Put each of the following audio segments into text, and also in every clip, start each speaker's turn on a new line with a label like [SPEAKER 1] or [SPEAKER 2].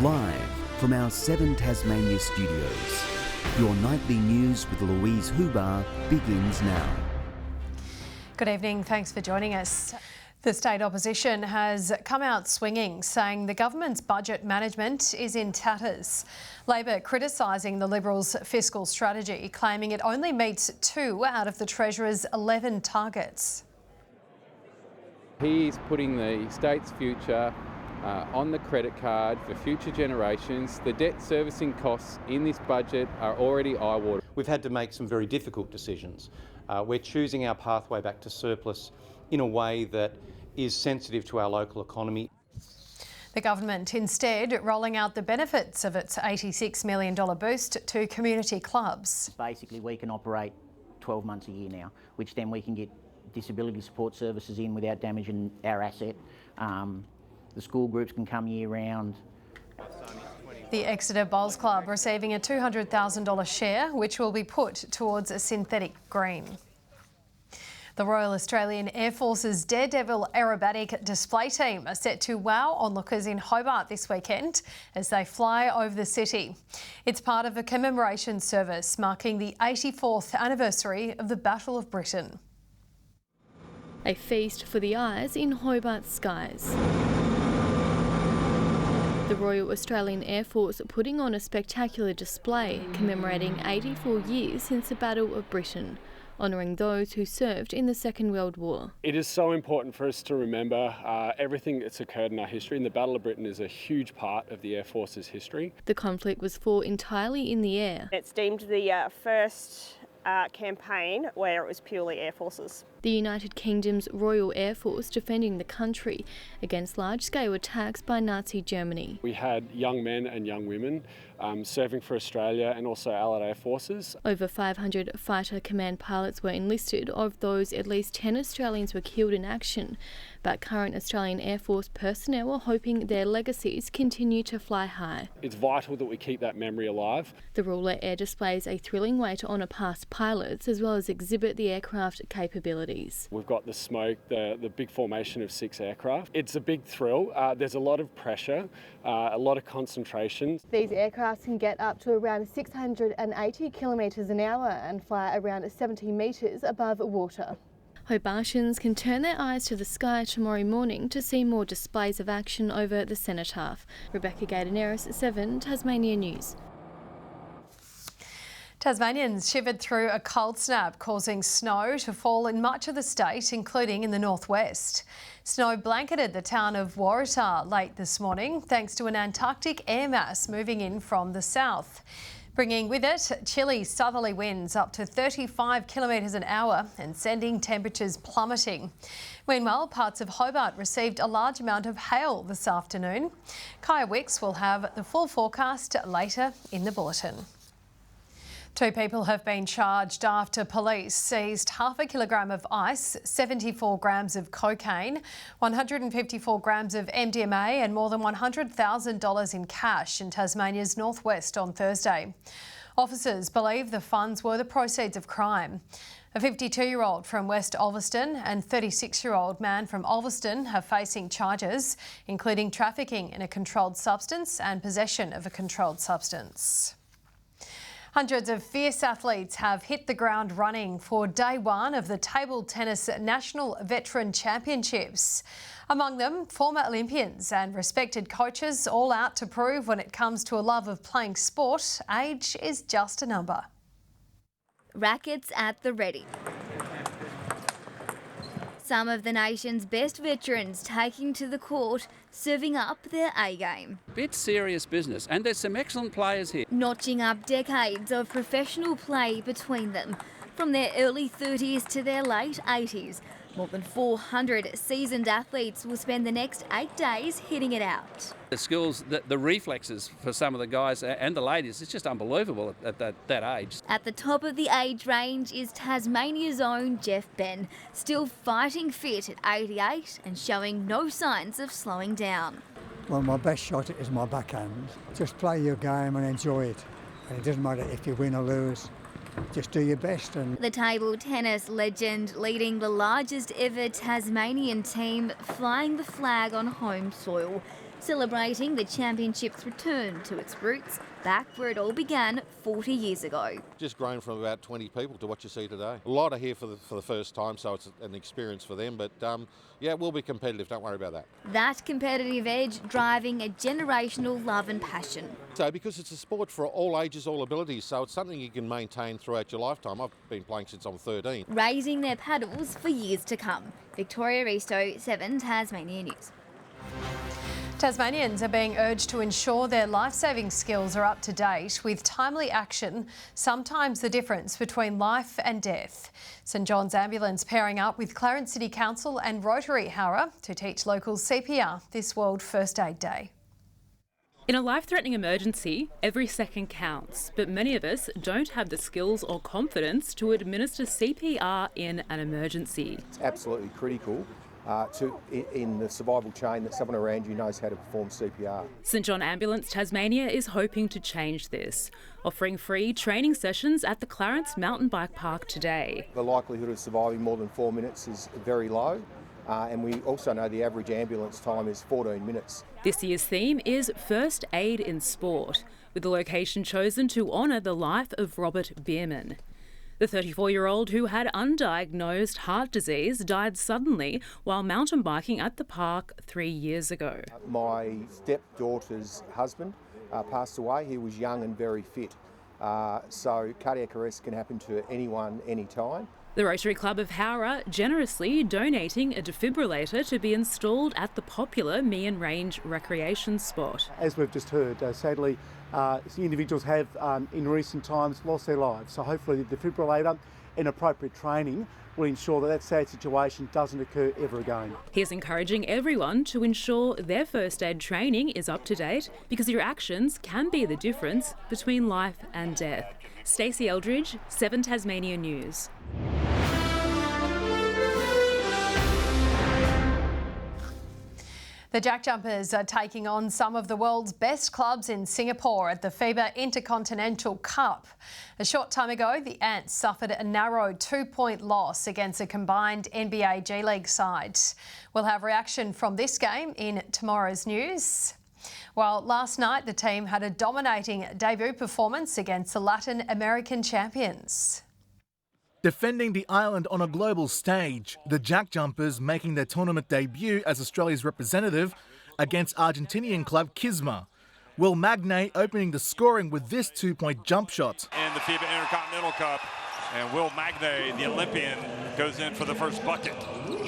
[SPEAKER 1] Live from our 7 Tasmania studios, your nightly news with Louise Huber begins now.
[SPEAKER 2] Good evening, thanks for joining us. The state opposition has come out swinging, saying the government's budget management is in tatters. Labor criticising the Liberals' fiscal strategy, claiming it only meets 2 out of the Treasurer's 11 targets.
[SPEAKER 3] He's putting the state's future on the credit card for future generations. The debt servicing costs in this budget are already eye-watering.
[SPEAKER 4] We've had to make some very difficult decisions. We're choosing our pathway back to surplus in a way that is sensitive to our local economy.
[SPEAKER 2] The government instead rolling out the benefits of its $86 million boost to community clubs.
[SPEAKER 5] Basically, we can operate 12 months a year now, which then we can get disability support services in without damaging our asset. The school groups can come year round.
[SPEAKER 2] The Exeter Bowls Club receiving a $200,000 share, which will be put towards a synthetic green. The Royal Australian Air Force's Daredevil aerobatic display team are set to wow onlookers in Hobart this weekend as they fly over the city. It's part of a commemoration service marking the 84th anniversary of the Battle of Britain.
[SPEAKER 6] A feast for the eyes in Hobart's skies. The Royal Australian Air Force putting on a spectacular display commemorating 84 years since the Battle of Britain, honouring those who served in the Second World War.
[SPEAKER 7] It is so important for us to remember everything that's occurred in our history, and the Battle of Britain is a huge part of the Air Force's history.
[SPEAKER 6] The conflict was fought entirely in the air.
[SPEAKER 8] It's deemed the first campaign where it was purely Air Forces.
[SPEAKER 6] The United Kingdom's Royal Air Force defending the country against large-scale attacks by Nazi Germany.
[SPEAKER 7] We had young men and young women serving for Australia and also Allied Air Forces.
[SPEAKER 6] Over 500 fighter command pilots were enlisted. Of those, at least 10 Australians were killed in action. But current Australian Air Force personnel are hoping their legacies continue to fly high.
[SPEAKER 7] It's vital that we keep that memory alive.
[SPEAKER 6] The ruler air displays a thrilling way to honour past pilots as well as exhibit the aircraft capabilities.
[SPEAKER 7] We've got the smoke, the big formation of 6 aircraft. It's a big thrill. There's a lot of pressure, a lot of concentration.
[SPEAKER 9] These aircraft can get up to around 680 kilometres an hour and fly around 70 metres above water.
[SPEAKER 6] Hobartians can turn their eyes to the sky tomorrow morning to see more displays of action over the cenotaph. Rebecca Gaidaneris, 7 Tasmania News.
[SPEAKER 2] Tasmanians shivered through a cold snap, causing snow to fall in much of the state, including in the northwest. Snow blanketed the town of Waratah late this morning, thanks to an Antarctic air mass moving in from the south, bringing with it chilly southerly winds up to 35 kilometres an hour and sending temperatures plummeting. Meanwhile, parts of Hobart received a large amount of hail this afternoon. Kaya Wicks will have the full forecast later in the bulletin. 2 people have been charged after police seized half a kilogram of ice, 74 grams of cocaine, 154 grams of MDMA and more than $100,000 in cash in Tasmania's northwest on Thursday. Officers believe the funds were the proceeds of crime. A 52-year-old from West Ulverston and 36-year-old man from Ulverston are facing charges, including trafficking in a controlled substance and possession of a controlled substance. Hundreds of fierce athletes have hit the ground running for day 1 of the Table Tennis National Veteran Championships. Among them, former Olympians and respected coaches, all out to prove when it comes to a love of playing sport, age is just a number.
[SPEAKER 10] Rackets at the ready. Some of the nation's best veterans taking to the court, serving up their A-game.
[SPEAKER 11] It's serious business, and there's some excellent players here.
[SPEAKER 10] Notching up decades of professional play between them, from their early 30s to their late 80s. More than 400 seasoned athletes will spend the next 8 days hitting it out.
[SPEAKER 11] The skills, the reflexes for some of the guys and the ladies, it's just unbelievable at that age.
[SPEAKER 10] At the top of the age range is Tasmania's own Jeff Ben, still fighting fit at 88 and showing no signs of slowing down.
[SPEAKER 12] Well, my best shot is my backhand. Just play your game and enjoy it. And it doesn't matter if you win or lose. Just do your best. And
[SPEAKER 10] the table tennis legend leading the largest ever Tasmanian team, flying the flag on home soil. celebrating the championship's return to its roots, back where it all began 40 years ago.
[SPEAKER 13] Just grown from about 20 people to what you see today. A lot are here for the first time, so it's an experience for them, but yeah, we'll be competitive, don't worry about that.
[SPEAKER 10] That competitive edge driving a generational love and passion.
[SPEAKER 13] So because it's a sport for all ages, all abilities, so it's something you can maintain throughout your lifetime. I've been playing since I'm 13.
[SPEAKER 10] Raising their paddles for years to come. Victoria Risto, 7 Tasmania News.
[SPEAKER 2] Tasmanians are being urged to ensure their life-saving skills are up to date with timely action, sometimes the difference between life and death. St John's Ambulance pairing up with Clarence City Council and Rotary Howrah to teach locals CPR this World First Aid Day.
[SPEAKER 14] In a life-threatening emergency, every second counts, but many of us don't have the skills or confidence to administer CPR in an emergency.
[SPEAKER 15] It's absolutely critical in the survival chain that someone around you knows how to perform CPR.
[SPEAKER 14] St John Ambulance Tasmania is hoping to change this, offering free training sessions at the Clarence Mountain Bike Park today.
[SPEAKER 15] The likelihood of surviving more than 4 minutes is very low, and we also know the average ambulance time is 14 minutes.
[SPEAKER 14] This year's theme is First Aid in Sport, with the location chosen to honour the life of Robert Bierman. The 34-year-old who had undiagnosed heart disease died suddenly while mountain biking at the park 3 years ago.
[SPEAKER 15] My stepdaughter's husband passed away. He was young and very fit. So cardiac arrest can happen to anyone, anytime.
[SPEAKER 14] The Rotary Club of Howrah generously donating a defibrillator to be installed at the popular Meehan Range recreation spot.
[SPEAKER 16] As we've just heard, sadly, individuals have in recent times lost their lives. So hopefully the defibrillator and appropriate training will ensure that sad situation doesn't occur ever again.
[SPEAKER 14] He's encouraging everyone to ensure their first aid training is up to date because your actions can be the difference between life and death. Stacey Eldridge, 7 Tasmania News.
[SPEAKER 2] The Jack Jumpers are taking on some of the world's best clubs in Singapore at the FIBA Intercontinental Cup. A short time ago, the Ants suffered a narrow 2-point loss against a combined NBA G League side. We'll have reaction from this game in tomorrow's news. Well, last night the team had a dominating debut performance against the Latin American champions.
[SPEAKER 17] Defending the island on a global stage, the Jack Jumpers making their tournament debut as Australia's representative against Argentinian club Kisma. Will Magnay opening the scoring with this 2-point jump shot.
[SPEAKER 18] In the FIBA Intercontinental Cup, and Will Magnay, the Olympian, goes in for the first bucket.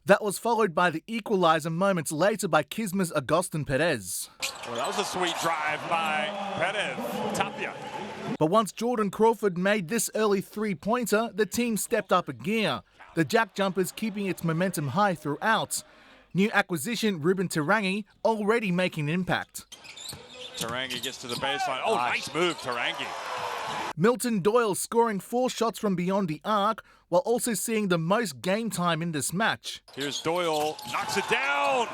[SPEAKER 17] That was followed by the equaliser moments later by Kisma's Agustin Perez.
[SPEAKER 18] Well, that was a sweet drive by Perez, Tapia.
[SPEAKER 17] But once Jordan Crawford made this early 3-pointer, the team stepped up a gear. The Jack Jumpers keeping its momentum high throughout. New acquisition Ruben Tarangi already making an impact.
[SPEAKER 18] Tarangi gets to the baseline. Oh, nice move, Tarangi.
[SPEAKER 17] Milton Doyle scoring 4 shots from beyond the arc, while also seeing the most game time in this match.
[SPEAKER 18] Here's Doyle, knocks it down.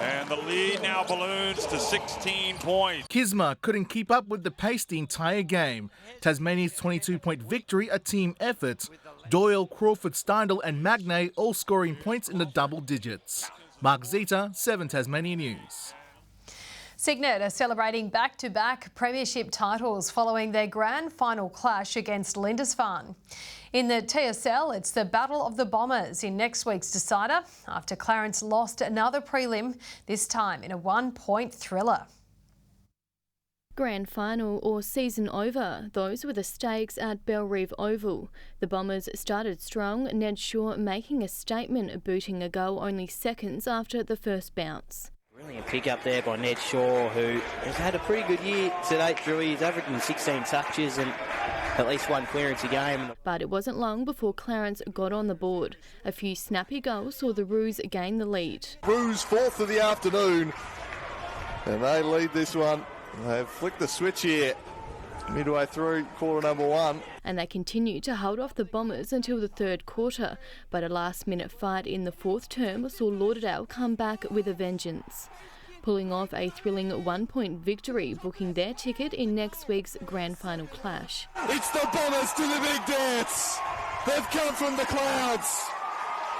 [SPEAKER 18] And the lead now balloons to 16 points.
[SPEAKER 17] Kisma couldn't keep up with the pace the entire game. Tasmania's 22-point victory a team effort. Doyle, Crawford, Steindl and Magnay all scoring points in the double digits. Mark Zeta, 7 Tasmania News.
[SPEAKER 2] Cygnet are celebrating back-to-back premiership titles following their grand final clash against Lindisfarne. In the TSL, it's the Battle of the Bombers in next week's decider after Clarence lost another prelim, this time in a 1-point thriller.
[SPEAKER 6] Grand final or season over, those were the stakes at Bellerive Oval. The Bombers started strong, Ned Shaw making a statement, booting a goal only seconds after the first bounce.
[SPEAKER 19] Brilliant pick up there by Ned Shaw, who has had a pretty good year to date, Drewy. He's averaging 16 touches and at least 1 clearance a game.
[SPEAKER 6] But it wasn't long before Clarence got on the board. A few snappy goals saw the Roos gain the lead.
[SPEAKER 20] Roos 4th of the afternoon, and they lead this one. They've flicked the switch here midway through quarter number 1.
[SPEAKER 6] And they continued to hold off the Bombers until the third quarter, but a last-minute fight in the fourth term saw Lauderdale come back with a vengeance, pulling off a thrilling 1-point victory, booking their ticket in next week's grand final clash.
[SPEAKER 20] It's the Bombers to the big dance. They've come from the clouds.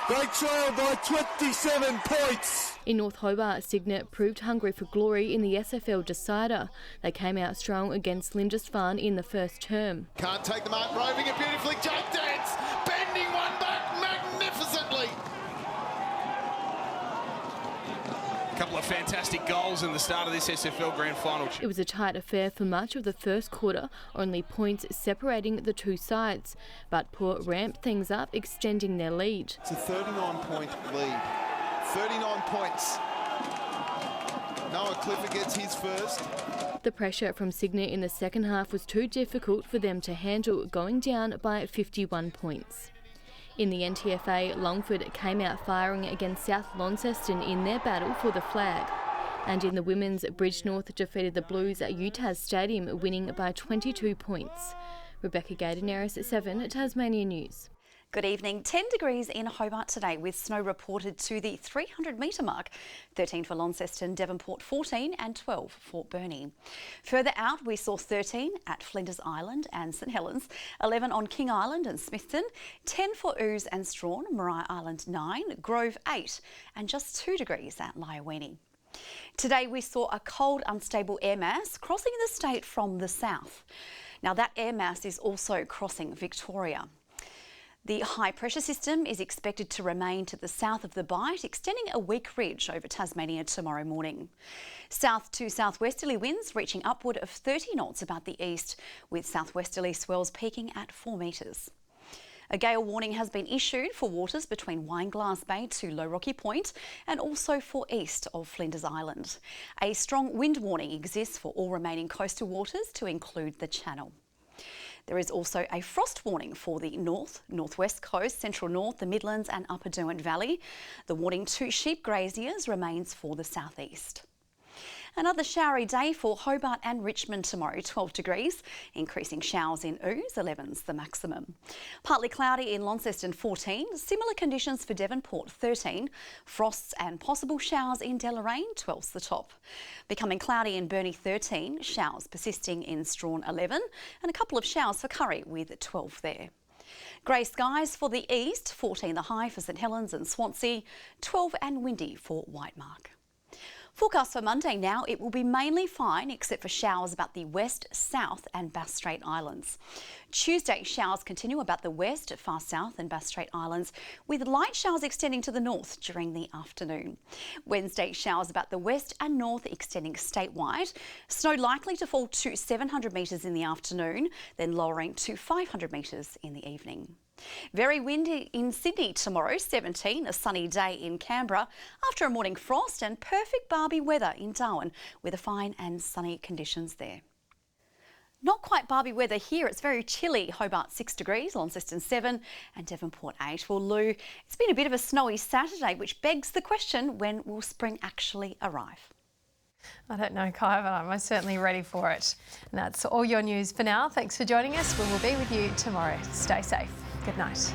[SPEAKER 20] They trail by 27 points.
[SPEAKER 6] In North Hobart, Cygnet proved hungry for glory in the SFL decider. They came out strong against Lindisfarne in the first term.
[SPEAKER 20] Can't take the mark, roving it beautifully. Jake Dance bending one back magnificently.
[SPEAKER 21] A couple of fantastic goals in the start of this SFL Grand Final.
[SPEAKER 6] It was a tight affair for much of the first quarter, only points separating the two sides. But Port ramped things up, extending their lead.
[SPEAKER 20] It's a 39-point lead. 39 points. Noah Clifford gets his first.
[SPEAKER 6] The pressure from Cygnet in the second half was too difficult for them to handle, going down by 51 points. In the NTFA, Longford came out firing against South Launceston in their battle for the flag. And in the women's, Bridgenorth defeated the Blues at UTAS Stadium, winning by 22 points. Rebecca Gaidaneris, 7 Tasmania News.
[SPEAKER 22] Good evening. 10 degrees in Hobart today with snow reported to the 300-metre mark. 13 for Launceston, Devonport 14 and 12 for Burnie. Further out we saw 13 at Flinders Island and St Helens, 11 on King Island and Smithton, 10 for Ouse and Strawn, Maria Island 9, Grove 8 and just 2 degrees at Lyowini. Today we saw a cold unstable air mass crossing the state from the south. Now that air mass is also crossing Victoria. The high pressure system is expected to remain to the south of the Bight, extending a weak ridge over Tasmania tomorrow morning. South to southwesterly winds reaching upward of 30 knots about the east, with southwesterly swells peaking at 4 metres. A gale warning has been issued for waters between Wineglass Bay to Low Rocky Point and also for east of Flinders Island. A strong wind warning exists for all remaining coastal waters to include the Channel. There is also a frost warning for the north, northwest coast, central north, the Midlands and Upper Derwent Valley. The warning to sheep graziers remains for the southeast. Another showery day for Hobart and Richmond tomorrow, 12 degrees. Increasing showers in Ouse, 11's the maximum. Partly cloudy in Launceston, 14. Similar conditions for Devonport, 13. Frosts and possible showers in Deloraine, 12's the top. Becoming cloudy in Burnie, 13. Showers persisting in Strawn, 11. And a couple of showers for Curry with 12 there. Grey skies for the east, 14 the high for St Helens and Swansea, 12 and windy for Whitemark. Forecast for Monday now, it will be mainly fine except for showers about the west, south and Bass Strait Islands. Tuesday, showers continue about the west, far south and Bass Strait Islands, with light showers extending to the north during the afternoon. Wednesday, showers about the west and north extending statewide. Snow likely to fall to 700 metres in the afternoon, then lowering to 500 metres in the evening. Very windy in Sydney tomorrow, 17, a sunny day in Canberra after a morning frost, and perfect Barbie weather in Darwin with a fine and sunny conditions there. Not quite Barbie weather here. It's very chilly. Hobart 6 degrees, Launceston 7 and Devonport 8. Well, Lou, it's been a bit of a snowy Saturday, which begs the question, when will spring actually arrive?
[SPEAKER 2] I don't know, Kai, but I'm most certainly ready for it. And that's all your news for now. Thanks for joining us. We will be with you tomorrow. Stay safe. Good night.